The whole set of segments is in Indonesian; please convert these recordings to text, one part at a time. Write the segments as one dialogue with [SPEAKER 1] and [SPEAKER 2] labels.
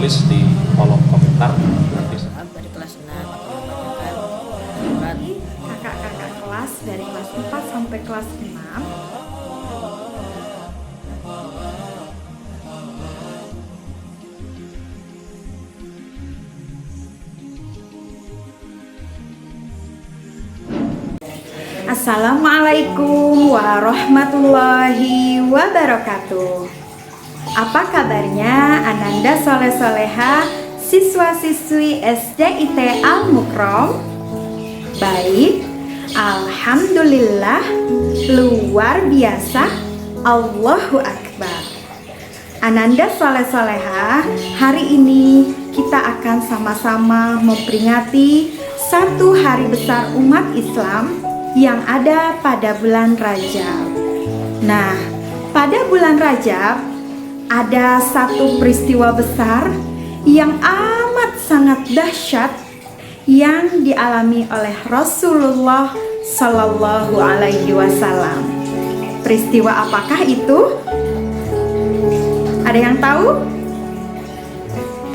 [SPEAKER 1] tulis di kolom komentar nanti.
[SPEAKER 2] Dari kelas 6 atau membacakan surat.
[SPEAKER 3] Kakak-kakak kelas dari kelas 4 sampai kelas 6. Assalamualaikum warahmatullahi wabarakatuh. Apa kabarnya Ananda Soleh Soleha, siswa-siswi SDIT Al Mukrom? Baik, alhamdulillah, luar biasa, Allahu Akbar. Ananda Soleh Soleha, hari ini kita akan sama-sama memperingati satu hari besar umat Islam yang ada pada bulan Rajab. Nah, pada bulan Rajab ada satu peristiwa besar yang amat sangat dahsyat yang dialami oleh Rasulullah Shallallahu Alaihi Wasallam. Peristiwa apakah itu? Ada yang tahu?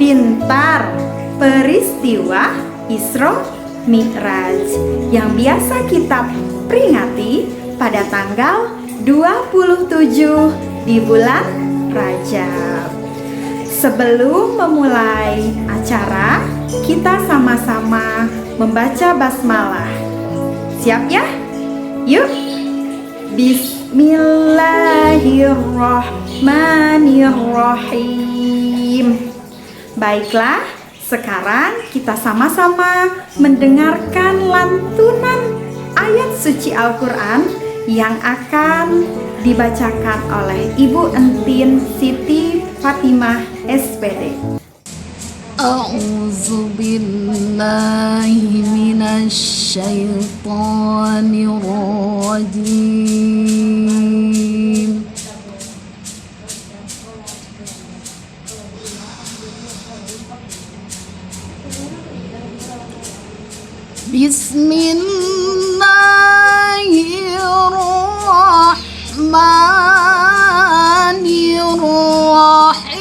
[SPEAKER 3] Pintar, peristiwa Isra Mi'raj yang biasa kita peringati pada tanggal 27 di bulan Rajab. Sebelum memulai acara, kita sama-sama membaca basmalah. Siap ya? Yuk. Bismillahirrahmanirrahim. Baiklah, sekarang kita sama-sama mendengarkan lantunan ayat suci Al-Quran yang akan dibacakan oleh Ibu Entin Siti Fatimah SPD.
[SPEAKER 4] A'udzu billahi minasy syaithanir rajim. Bismillahirrahmanirrahim.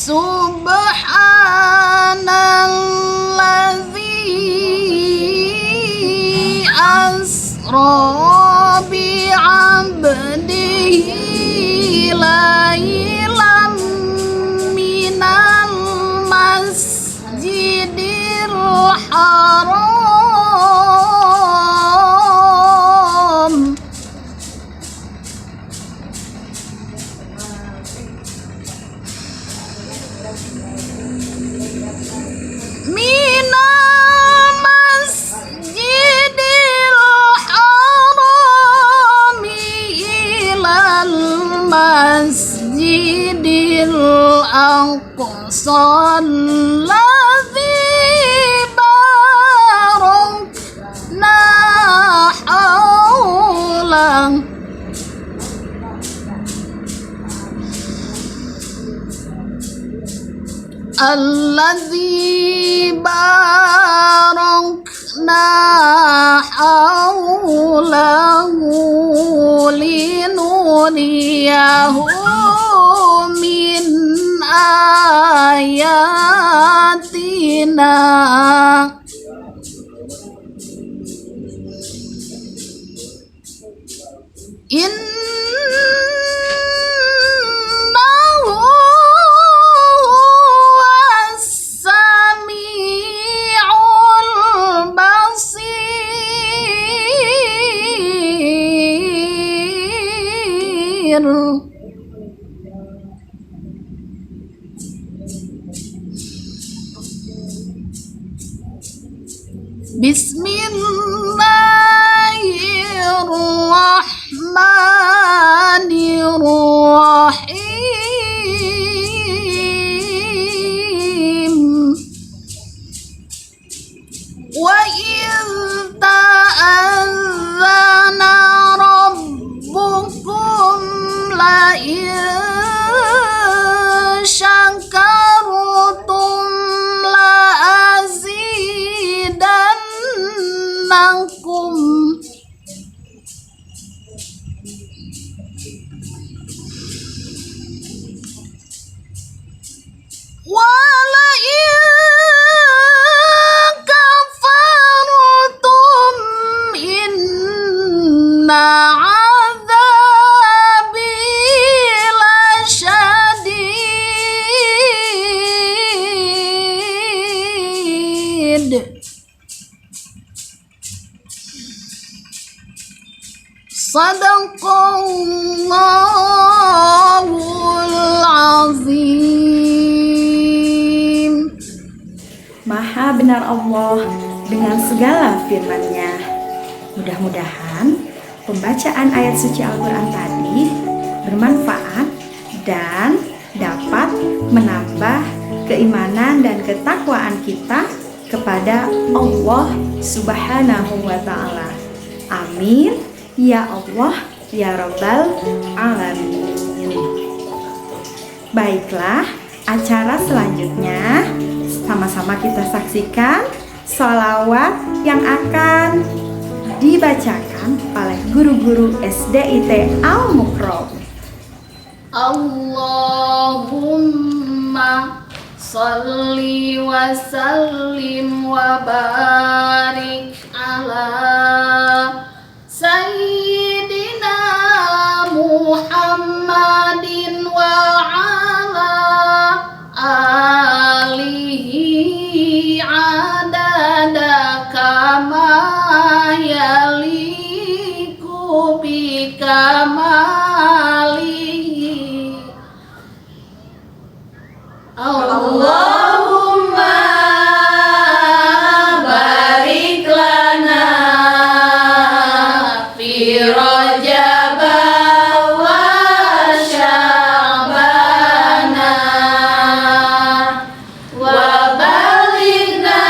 [SPEAKER 4] Subhanalladzi asra bi'abdihi laylan minal masjidil haram minal masjidil haram ilal masjidil aqsa alladzi barakna haulahu alladzi barakna haulahu linuriyahu min ayatina. Innahu huwas sami'ul basir. Bismillahirrahmanirrahim. Wa idh ta'adzana rabbukum la in عذابي لشديد Sadaqallahul azim.
[SPEAKER 3] Maha benar Allah dengan segala firman-Nya. Mudah-mudahan pembacaan ayat suci Al-Quran tadi bermanfaat dan dapat menambah keimanan dan ketakwaan kita kepada Allah Subhanahu wa Ta'ala. Amin ya Allah ya Rabbal Alamin. Baiklah, acara selanjutnya sama-sama kita saksikan sholawat yang akan dibacakan oleh guru-guru SDIT Al-Mukrom.
[SPEAKER 4] Allahumma salli wa sallim wa barik ala Sayyidina Muhammadin wa ala alihi adada kama yaliku bi kamalihi. Allahumma barik lana fi Rajab wa Sya'bana wa balighna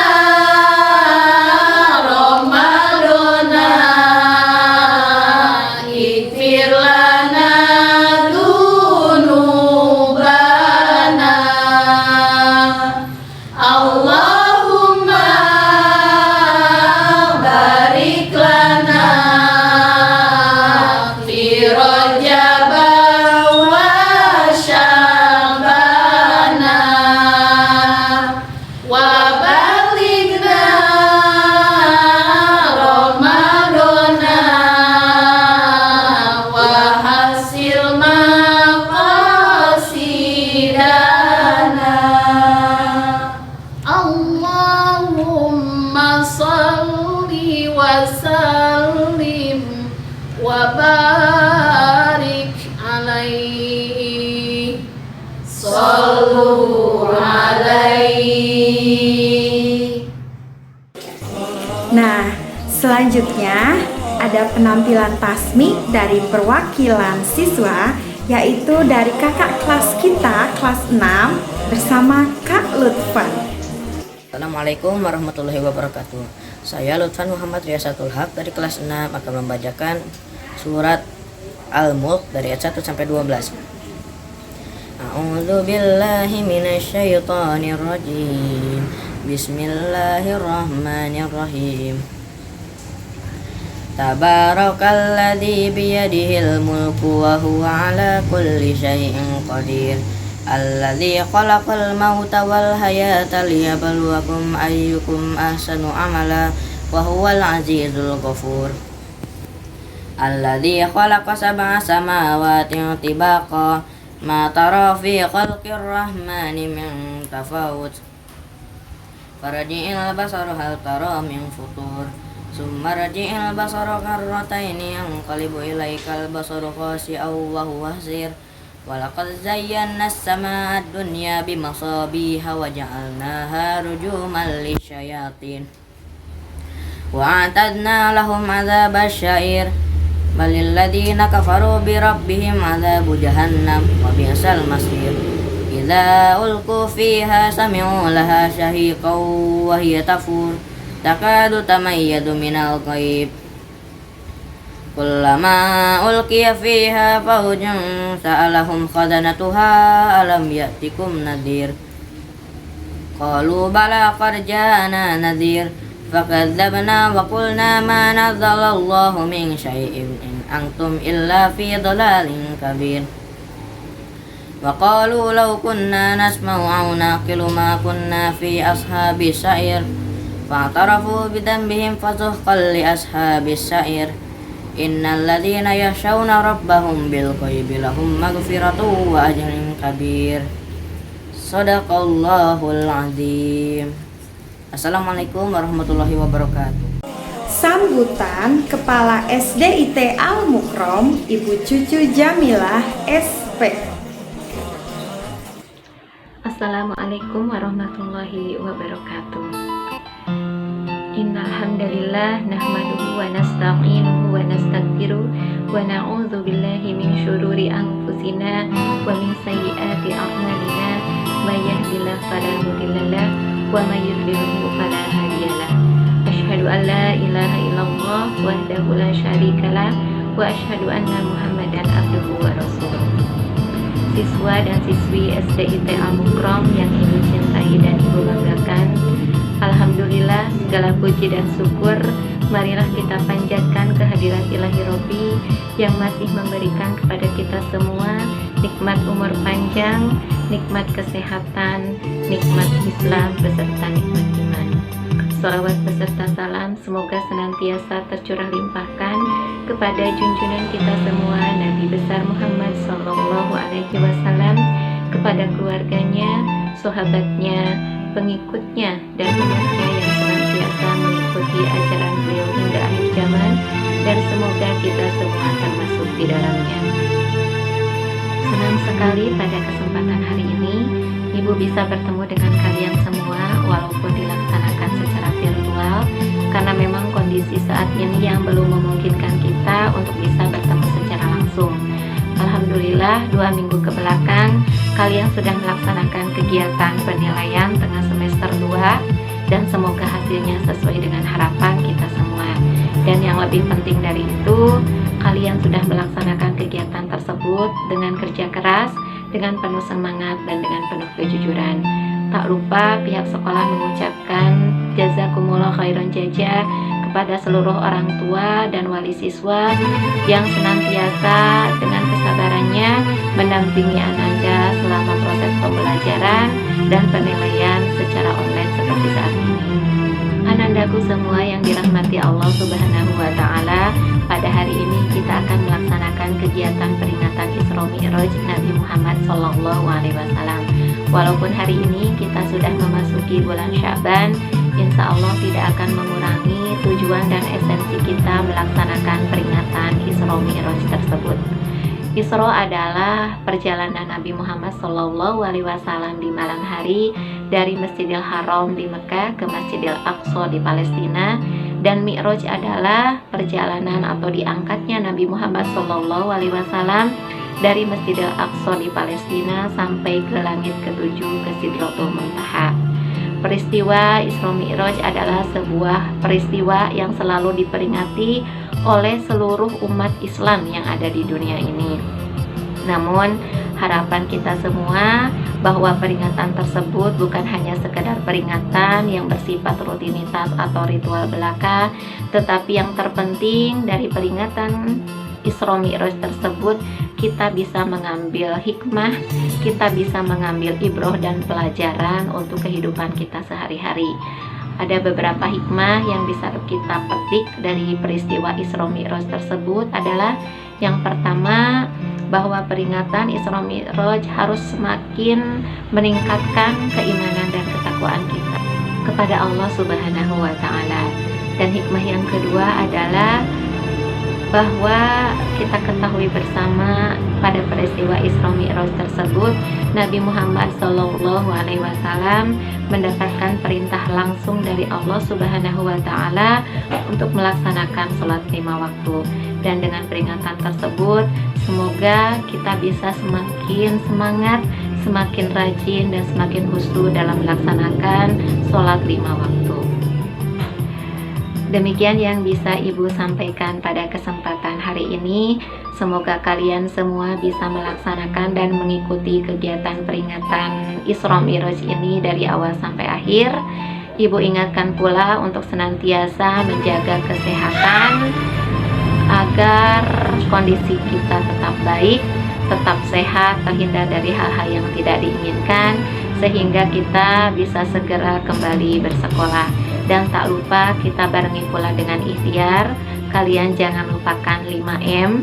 [SPEAKER 4] Ramadana ighfir lana dunubana. Allahumma barik lana fi Rajab wa Sya'bana wa balighna Ramadana wa hasil maqasidana. Allahumma salli wa sallim wa barik alaihi. Sallu alaihi.
[SPEAKER 3] Nah, selanjutnya ada penampilan tasmih dari perwakilan siswa, yaitu dari kakak kelas kita, kelas 6, bersama Kak Lutfan.
[SPEAKER 2] Assalamualaikum warahmatullahi wabarakatuh. Saya Lutfan Muhammad Riyasatul Haq dari kelas 6 akan membacakan surat Al-Mulk dari ayat 1 sampai 12. A'udzu billahi minasyaitonir rajim. Bismillahirrahmanirrahim. Tabarakalladzi biyadihil mulku wa huwa ala kulli syai'in qadir. Alladzi khalaqal mauta wal hayata liyabluwakum ayyukum ahsanu amala wa huwal azizul ghafur. Alladzi khalaqa sab'a samawati tibaqa ma tara fi khalqir rahmani min tafawut. Farji'il basara hal tara min futur. Summa rji'il basara karrataini yanqalibu ilaikal basaru khasi'an wa huwa hasir. Walaqad zayyana as-samaa'a ad-dunya bimasabiha wa ja'alnaha rujuman lisyayatin wa a'tadna lahum 'adzabasy sya'ir balil ladzina kafaru bi rabbihim 'adzabu jahannam wa bi'sal masir. Idza ulqu fiha sami'u laha shahiqan wa hiya tafur takadu tamayyadu minal ghaib. Kullama ulqiya fiha fawjun sa'alahum khazanatuha alam ya'tikum nadhir. Qalu bala qad ja'ana nadhir fakadzabna wa qulna ma nazzalallahu min syai'in in antum illa fi dhalalin kabir. Wa qalu law kunna nasma'u aw naqilu ma kunna fi ashabis sa'ir fa'tarafu bidhanbihim fasuhqan li ashabis sa'ir. Innal ladzina yakhshawna rabbahum bil ghaibi lahum maghfiratun wa ajrun kabir. Shadaqallahul azim. Assalamualaikum warahmatullahi wabarakatuh.
[SPEAKER 3] Sambutan Kepala SDIT Al Mukrom, Ibu Cucu Jamilah SP.
[SPEAKER 5] Assalamualaikum warahmatullahi wabarakatuh. Innal hamdalillah nahmaduhu wa nasta'inuhu wa nastaghfiruh wa na'udzu billahi min syururi anfusina wa min sayyiati a'malina may yahdihillahu fala mudhillalah wa may yudlilhu fala hadiyalah. Asyhadu an la ilaha illallah wahdahu la syarikalah wa asyhadu anna Muhammadan abduhu wa rasuluh. Siswa dan siswi SDIT Al Mukrom yang Ibu cintai dan Ibu banggakan, alhamdulillah segala puji dan syukur marilah kita panjatkan kehadirat Ilahi Robbi yang masih memberikan kepada kita semua nikmat umur panjang, nikmat kesehatan, nikmat Islam beserta nikmat iman. Salawat beserta salam semoga senantiasa tercurah limpahkan kepada junjungan kita semua Nabi besar Muhammad Sallallahu Alaihi Wasallam, kepada keluarganya, sahabatnya, pengikutnya, dan umatnya yang senantiasa mengikuti ajaran beliau hingga akhir zaman, dan semoga kita semua termasuk di dalamnya. Senang sekali pada kesempatan hari ini Ibu bisa bertemu dengan kalian semua walaupun dilaksanakan secara virtual, karena memang kondisi saat ini yang belum memungkinkan kita untuk bisa bertemu secara langsung. Alhamdulillah 2 minggu ke belakang kalian sudah melaksanakan kegiatan penilaian tengah semester 2, dan semoga hasilnya sesuai dengan harapan kita semua. Dan yang lebih penting dari itu, kalian sudah melaksanakan kegiatan tersebut dengan kerja keras, dengan penuh semangat, dan dengan penuh kejujuran. Tak lupa pihak sekolah mengucapkan jazakumullah khairan jaza kepada seluruh orang tua dan wali siswa yang senantiasa dengan kesabarannya mendampingi Ananda selama proses pembelajaran dan penilaian secara online seperti saat ini. Anandaku semua yang dirahmati Allah Subhanahu wa Ta'ala, pada hari ini kita akan melaksanakan kegiatan peringatan Isra Mi'raj Nabi Muhammad Sallallahu Alaihi Wasallam. Walaupun hari ini kita sudah memasuki bulan Sya'ban, insya Allah tidak akan mengurangi tujuan dan esensi kita melaksanakan peringatan Isra Mi'raj tersebut. Isra adalah perjalanan Nabi Muhammad Sallallahu Alaihi Wasallam di malam hari dari Masjidil Haram di Mekah ke Masjidil Aqsa di Palestina, dan Mi'raj adalah perjalanan atau diangkatnya Nabi Muhammad Sallallahu Alaihi Wasallam dari Masjidil Aqsa di Palestina sampai ke langit ke-7 ke Sidratul Muntaha. Peristiwa Isra Mi'raj adalah sebuah peristiwa yang selalu diperingati oleh seluruh umat Islam yang ada di dunia ini. Namun harapan kita semua bahwa peringatan tersebut bukan hanya sekedar peringatan yang bersifat rutinitas atau ritual belaka, tetapi yang terpenting dari peringatan Isra Mi'raj tersebut, kita bisa mengambil hikmah, kita bisa mengambil ibroh dan pelajaran untuk kehidupan kita sehari-hari. Ada beberapa hikmah yang bisa kita petik dari peristiwa Isra Mi'raj tersebut adalah yang pertama, bahwa peringatan Isra Mi'raj harus semakin meningkatkan keimanan dan ketakwaan kita kepada Allah Subhanahu wa Ta'ala. Dan hikmah yang kedua adalah bahwa kita ketahui bersama pada peristiwa Isra Mi'raj tersebut, Nabi Muhammad Sallallahu Alaihi Wasallam mendapatkan perintah langsung dari Allah Subhanahu wa Ta'ala untuk melaksanakan sholat 5 waktu. Dan dengan peringatan tersebut, semoga kita bisa semakin semangat, semakin rajin, dan semakin khusyuk dalam melaksanakan sholat 5 waktu. Demikian yang bisa Ibu sampaikan pada kesempatan hari ini. Semoga kalian semua bisa melaksanakan dan mengikuti kegiatan peringatan Isra Mi'raj ini dari awal sampai akhir. Ibu ingatkan pula untuk senantiasa menjaga kesehatan agar kondisi kita tetap baik, tetap sehat, terhindar dari hal-hal yang tidak diinginkan, sehingga kita bisa segera kembali bersekolah. Dan tak lupa kita barengi pula dengan ikhtiar, kalian jangan lupakan 5M.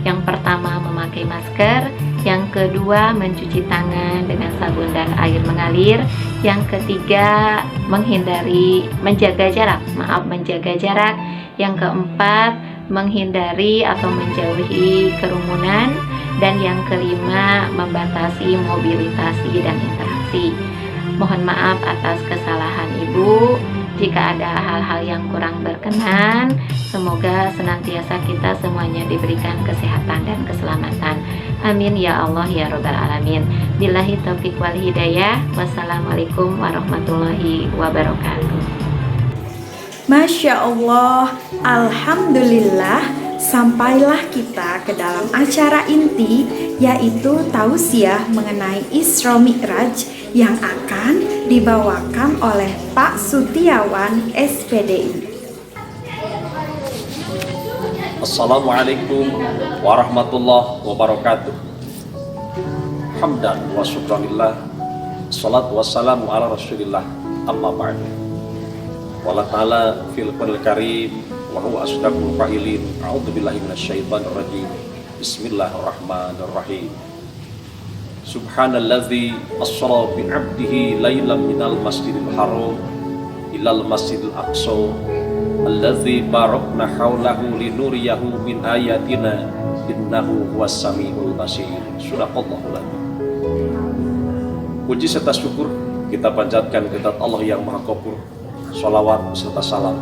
[SPEAKER 5] Yang pertama memakai masker, yang kedua mencuci tangan dengan sabun dan air mengalir, yang ketiga menjaga jarak, yang keempat menghindari atau menjauhi kerumunan, dan yang kelima membatasi mobilisasi dan interaksi. Mohon maaf atas kesalahan Ibu. Jika ada hal-hal yang kurang berkenan, semoga senantiasa kita semuanya diberikan kesehatan dan keselamatan. Amin ya Allah ya Rabbal Alamin. Billahi taufiq wal hidayah. Wassalamualaikum warahmatullahi wabarakatuh.
[SPEAKER 3] Masya Allah, Alhamdulillah, sampailah kita ke dalam acara inti, yaitu tausiah mengenai Isra Mi'raj yang akan dibawakan oleh Pak Sutiawan SPDI.
[SPEAKER 1] Assalamualaikum warahmatullahi wabarakatuh. Hamdan wa syukranillah, salatu wassalamu ala rasulillah, amma ba'du. Wallah ta'ala fil qur'anil karim wa huwa asdaqul qailin. A'udzu billahi minasyaitonir rajim. Bismillahirrahmanirrahim. Subhanallazi asra bi 'abdihi lailan minal masjidil haram ilal masjidil aqsa allazi barakna haulahu linuriyahu min ayatina innahu huwas samiul basir. Sadaqallahul adzim. Puji serta syukur kita panjatkan kepada Allah yang Maha Ghafur. Shalawat serta salam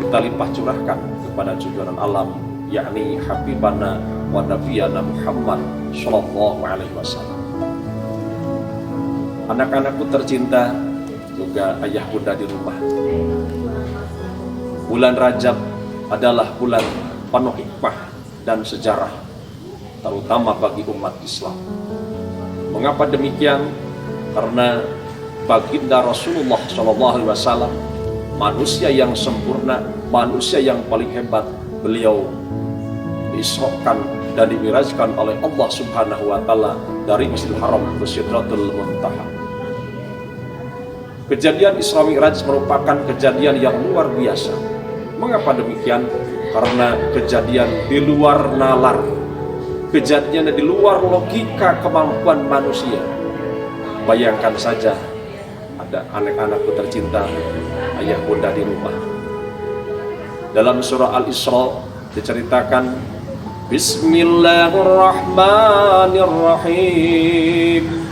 [SPEAKER 1] kita limpah curahkan kepada junjungan alam, yakni Habibana wa Nabiyana Muhammad sallallahu alaihi wasallam. Anak-anakku tercinta, juga ayah bunda di rumah. Bulan Rajab adalah bulan penuh hikmah dan sejarah, terutama bagi umat Islam. Mengapa demikian? Karena baginda Rasulullah SAW, manusia yang sempurna, manusia yang paling hebat, beliau diisrokan dan dimirajkan oleh Allah Subhanahu wa Ta'ala dari Masjidil Haram ke Sidratul Muntaha. Kejadian Isra Mi'raj merupakan kejadian yang luar biasa. Mengapa demikian? Karena kejadian di luar nalar, kejadian di luar logika kemampuan manusia. Bayangkan saja, ada anak-anakku tercinta, ayah bunda di rumah. Dalam surah Al-Isra diceritakan, Bismillahirrahmanirrahim.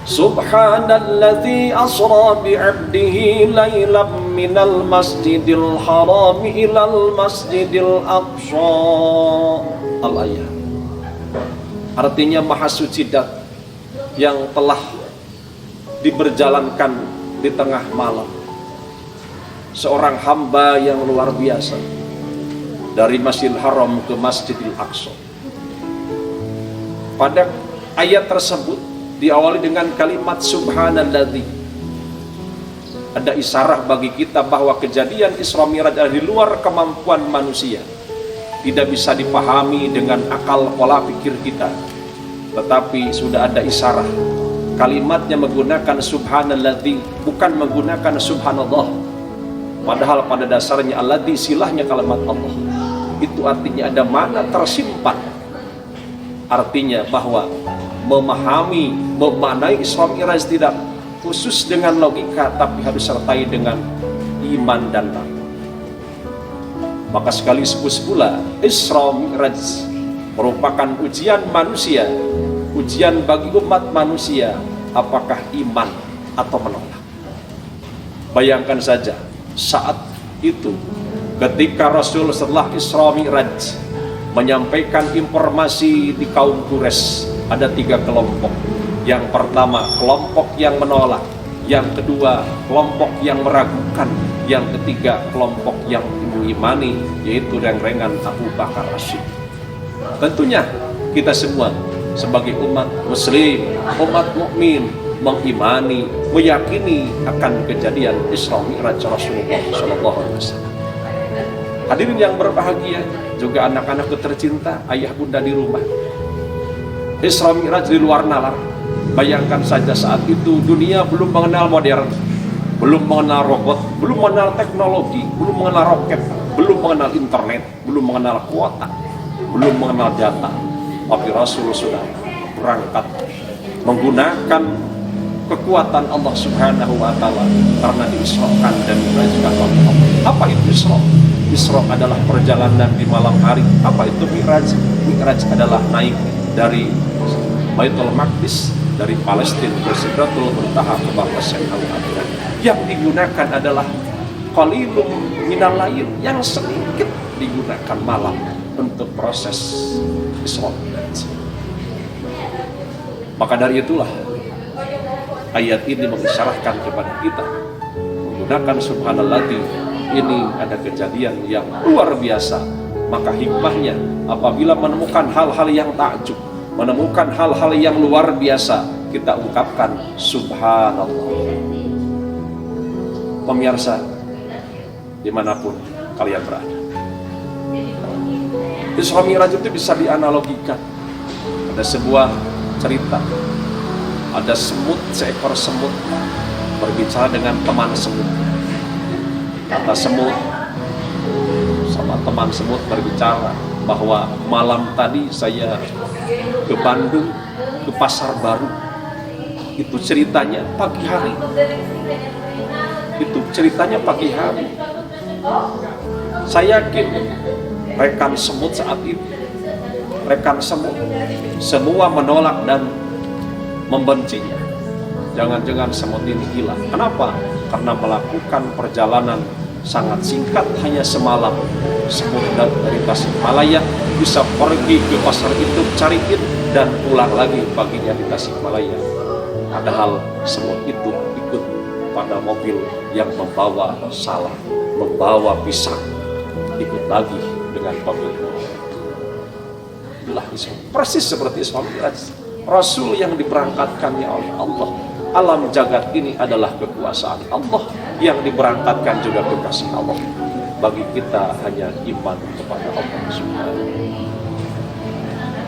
[SPEAKER 1] Subhanalladzi asra bi'abdihi laylan minal masjidil haram ilal masjidil aqsa. Al-ayat. Artinya Maha Suci Dat yang telah diberjalankan di tengah malam. Seorang hamba yang luar biasa dari Masjidil Haram ke Masjidil Aqsa. Pada ayat tersebut diawali dengan kalimat subhanalladzi. Ada isyarat bagi kita bahwa kejadian Isra Mi'raj ada di luar kemampuan manusia. Tidak bisa dipahami dengan akal pola pikir kita. Tetapi sudah ada isyarat. Kalimatnya menggunakan subhanalladzi, bukan menggunakan subhanallah. Padahal pada dasarnya alladzi silahnya kalimat Allah. Itu artinya ada makna tersimpan. Artinya bahwa memahami, memaknai Isra Mi'raj tidak khusus dengan logika, tapi harus sertai dengan iman dan takwa. Maka sekali pula Isra Mi'raj merupakan ujian manusia, ujian bagi umat manusia, apakah iman atau menolak. Bayangkan saja saat itu ketika Rasul setelah Isra Mi'raj menyampaikan informasi di kaum Quraisy, ada 3 kelompok. Yang pertama kelompok yang menolak, yang kedua kelompok yang meragukan, yang ketiga kelompok yang mengimani, yaitu reng-rengan Abu Bakar As-Siddiq. Tentunya kita semua sebagai umat muslim, umat mukmin mengimani, meyakini akan kejadian Isra Mi'raj Rasulullah SAW. Hadirin yang berbahagia, juga anak-anakku tercinta, ayah bunda di rumah. Isra Mi'raj di luar nalar. Bayangkan saja saat itu dunia belum mengenal modern, belum mengenal robot, belum mengenal teknologi, belum mengenal roket, belum mengenal internet. internet, belum mengenal kuota, belum mengenal data, tapi Rasul sudah berangkat menggunakan kekuatan Allah Subhanahu wa Ta'ala karena diisrokan dan dimirajkan oleh Allah. Apa itu Isra? Isra adalah perjalanan di malam hari. Apa itu Mi'raj? Mi'raj adalah naik dari Baitul Maqdis, dari Palestina ke Sidratul Muntaha ke Baqasah al-Adnan. Yang digunakan adalah qalilum minal lail, yang sedikit digunakan malam untuk proses Isra. Maka dari itulah ayat ini mengisyaratkan kepada kita menggunakan subhanalladzi. Ini ada kejadian yang luar biasa. Maka hikmahnya apabila menemukan hal-hal yang takjub, menemukan hal-hal yang luar biasa, kita ungkapkan subhanallah. Pemirsa dimanapun kalian berada, Isra Mi'raj itu bisa dianalogikan. Ada sebuah cerita, ada semut, seekor semut berbicara dengan teman semut. Kata semut sama teman semut berbicara bahwa malam tadi saya ke Bandung, ke Pasar Baru. Itu ceritanya pagi hari. Itu ceritanya pagi hari. Saya yakin rekan semut saat itu, rekan semut semua menolak dan membencinya. Jangan-jangan semut ini hilang. Kenapa? Karena melakukan perjalanan sangat singkat, hanya semalam. Semut dari Tasikmalaya bisa pergi ke pasar itu cariin dan pulang lagi paginya di Tasikmalaya. Padahal semut itu ikut pada mobil yang membawa salah, membawa pisang, ikut lagi dengan mobil. Itulah Isra. Persis seperti Isra Mi'raj. Rasul yang diberangkatkannya oleh Allah. Alam jagat ini adalah kekuasaan Allah, yang diberangkatkan juga kekasih Allah. Bagi kita hanya iman kepada Allah Subhanahu.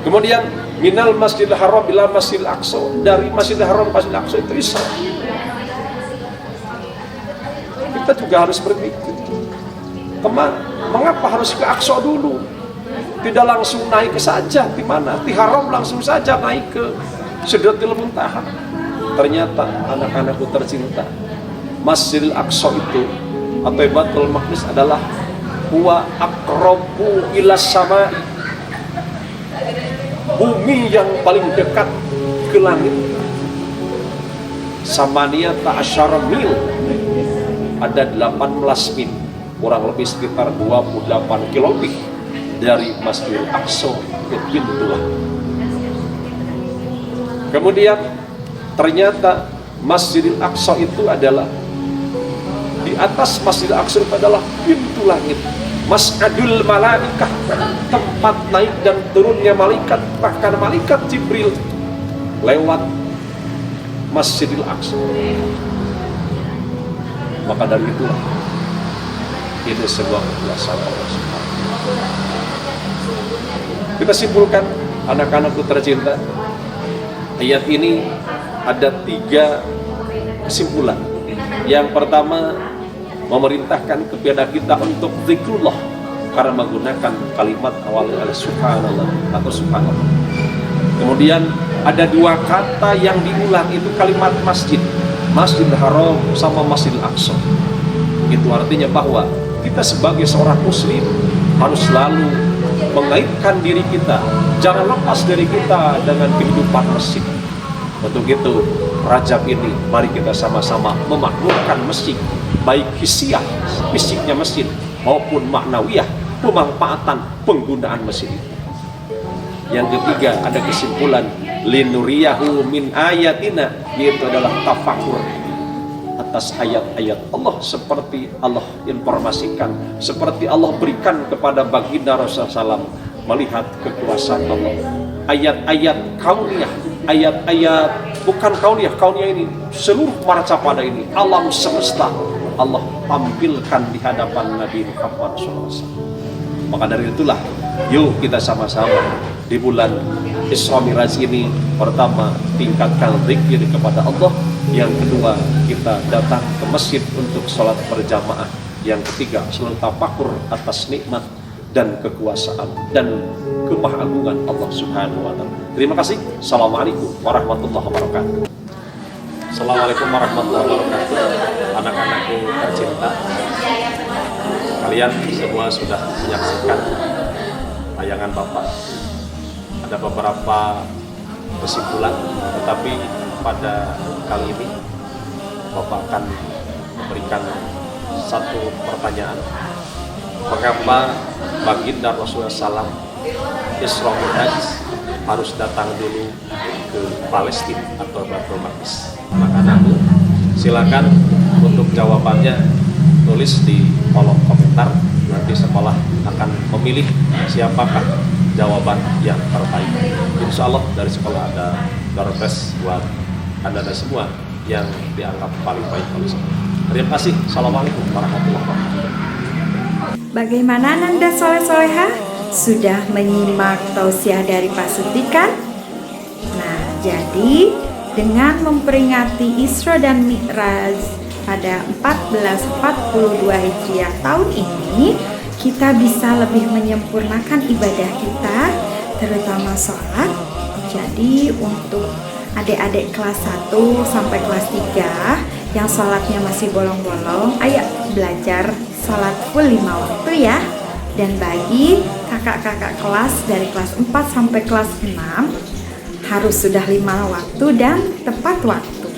[SPEAKER 1] Kemudian minal Masjidil Haram ila Masjidil Aqsa, dari Masjidil Haram ke Masjidil Aqsa itu Isra. Kita juga harus berpikir, mengapa harus ke Aqsa dulu? Tidak langsung naik ke saja, di mana? Di Haram langsung saja naik ke Sidratul Muntaha. Ternyata anak-anakku tercinta, Masjidil Aqsa itu atau Baitul Maqdis adalah huwa aqrabu ila samai, bumi yang paling dekat ke langit. Samaniyata asyara mil, ada 18 mil, kurang lebih sekitar 28 km dari Masjidil Aqsa ke Pintulah. Kemudian ternyata Masjidil Aqsa itu adalah, di atas Masjidil Aqsa itu adalah pintu langit, Mas'adul Malaikah, tempat naik dan turunnya malaikat. Bahkan malaikat Jibril lewat Masjidil Aqsa. Maka dari itulah ini sebuah kekuasaan Allah Subhanahu. Kita simpulkan, anak-anakku tercinta, ayat ini ada 3 kesimpulan. Yang pertama, memerintahkan kepada kita untuk zikrullah karena menggunakan kalimat awalnya subhanallah atau subhanallah. Kemudian ada 2 kata yang diulang, itu kalimat masjid, Masjidil Haram sama Masjidil Aqsa. Itu artinya bahwa kita sebagai seorang muslim harus selalu mengaitkan diri kita, jangan lepas dari kita dengan kehidupan masjid. Untuk itu Rajab ini mari kita sama-sama memakmurkan masjid, baik hisiah, fisiknya masjid, maupun maknawiyah, pemanfaatan penggunaan masjid itu. Yang ketiga, ada kesimpulan linuriyahu min ayatina, yaitu adalah tafakur atas ayat-ayat Allah, seperti Allah informasikan, seperti Allah berikan kepada baginda Rasulullah SAW melihat kekuasaan Allah. Ayat-ayat kauniyah, ayat-ayat bukan kauniyah, kauniyah ini seluruh marcapada ini, alam semesta Allah tampilkan di hadapan Nabi Muhammad SAW. Maka dari itulah, yuk kita sama-sama di bulan Isra Mi'raj ini, pertama tingkatkan zikir kepada Allah, yang kedua kita datang ke masjid untuk sholat berjamaah, yang ketiga selalu tafakur atas nikmat dan kekuasaan dan kemahagungan Allah Subhanahu wa taala. Terima kasih. Assalamualaikum warahmatullahi wabarakatuh. Assalamualaikum warahmatullahi wabarakatuh. Anak-anakku tercinta, kalian semua sudah menyaksikan tayangan Bapak. Ada beberapa kesimpulan, tetapi pada kali ini Bapak akan memberikan satu pertanyaan. Mengapa baginda Rasulullah SAW Isra Mi'raj harus datang dulu ke Palestina atau Baitul Maqdis? Anak-anakku, silakan untuk jawabannya tulis di kolom komentar. Nanti sekolah akan memilih siapakah jawaban yang terbaik. Insya Allah dari sekolah ada door prize buat Anda semua yang dianggap paling baik oleh sekolah. Terima kasih. Assalamualaikum warahmatullahi wabarakatuh.
[SPEAKER 3] Bagaimana Nanda Soleh-Soleha? Sudah menyimak tausiah dari Pak Suti kan? Nah, jadi dengan memperingati Isra dan Mi'raj pada 1442 Hijriah tahun ini, kita bisa lebih menyempurnakan ibadah kita, terutama sholat. Jadi untuk adik-adik kelas 1 sampai kelas 3 yang sholatnya masih bolong-bolong, ayo belajar sholat full 5 waktu ya. Dan bagi kakak-kakak kelas dari kelas 4 sampai kelas 6 harus sudah 5 waktu dan tepat waktu.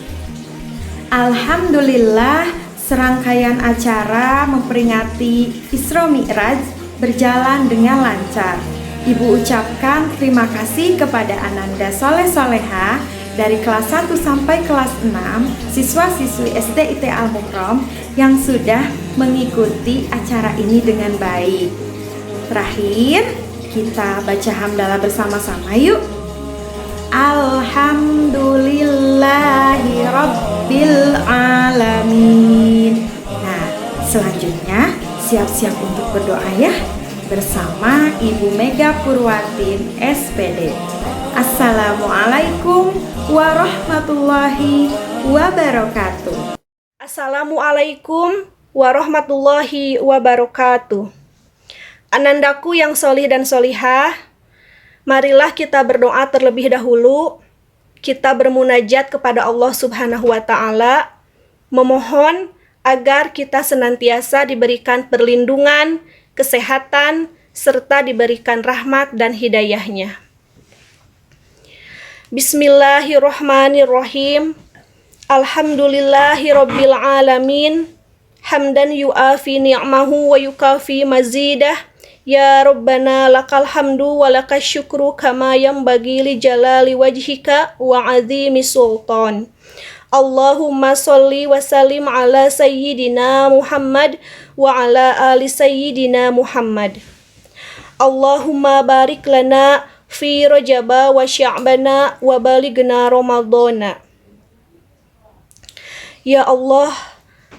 [SPEAKER 3] Alhamdulillah, serangkaian acara memperingati Isra Mi'raj berjalan dengan lancar. Ibu ucapkan terima kasih kepada Ananda Soleh-Soleha dari kelas 1 sampai kelas 6, siswa-siswi SD IT Al-Mukrom yang sudah mengikuti acara ini dengan baik. Terakhir, kita baca hamdalah bersama-sama yuk. Alhamdulillahi Rabbil Alamin. Nah, selanjutnya siap-siap untuk berdoa ya, bersama Ibu Mega Purwatin SPD. Assalamualaikum warahmatullahi wabarakatuh.
[SPEAKER 6] Assalamualaikum warahmatullahi wabarakatuh. Anandaku yang solih dan solihah, marilah kita berdoa terlebih dahulu. Kita bermunajat kepada Allah Subhanahu wa Ta'ala, memohon agar kita senantiasa diberikan perlindungan, kesehatan, serta diberikan rahmat dan hidayahnya. Bismillahirrahmanirrahim. Alhamdulillahi Rabbil Alamin. Hamdan yu'afi ni'mahu wa yukafi mazidah. Ya Rabbana lakal hamdu wa lakas syukru kama yanbaghi li jalali wajhika wa azimi sultan. Allahumma salli wa sallim ala sayyidina Muhammad wa ala ali sayyidina Muhammad. Allahumma barik lana fi Rajaba wa Sya'bana wa balighna Ramadhana. Ya Allah,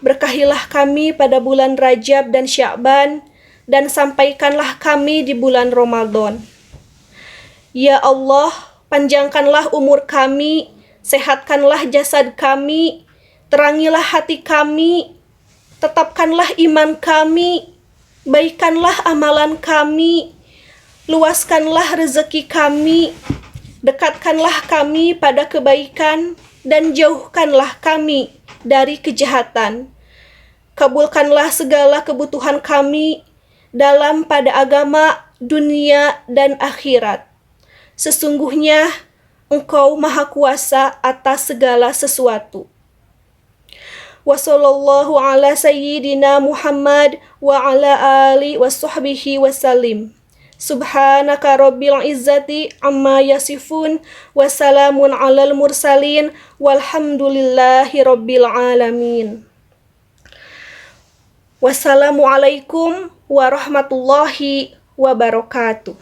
[SPEAKER 6] berkahilah kami pada bulan Rajab dan Sya'ban, dan sampaikanlah kami di bulan Ramadan. Ya Allah, panjangkanlah umur kami, sehatkanlah jasad kami, terangilah hati kami, tetapkanlah iman kami, baikkanlah amalan kami, luaskanlah rezeki kami, dekatkanlah kami pada kebaikan, dan jauhkanlah kami dari kejahatan. Kabulkanlah segala kebutuhan kami dalam pada agama, dunia, dan akhirat. Sesungguhnya Engkau Maha Kuasa atas segala sesuatu. Wa sallallahu ala sayyidina Muhammad wa ala ali wa sahbihi wa salim. Subhanaka rabbil izzati amma yasifun wa salamun alal mursalin walhamdulillahi rabbil alamin. Wassalamualaikum warahmatullahi wabarakatuh.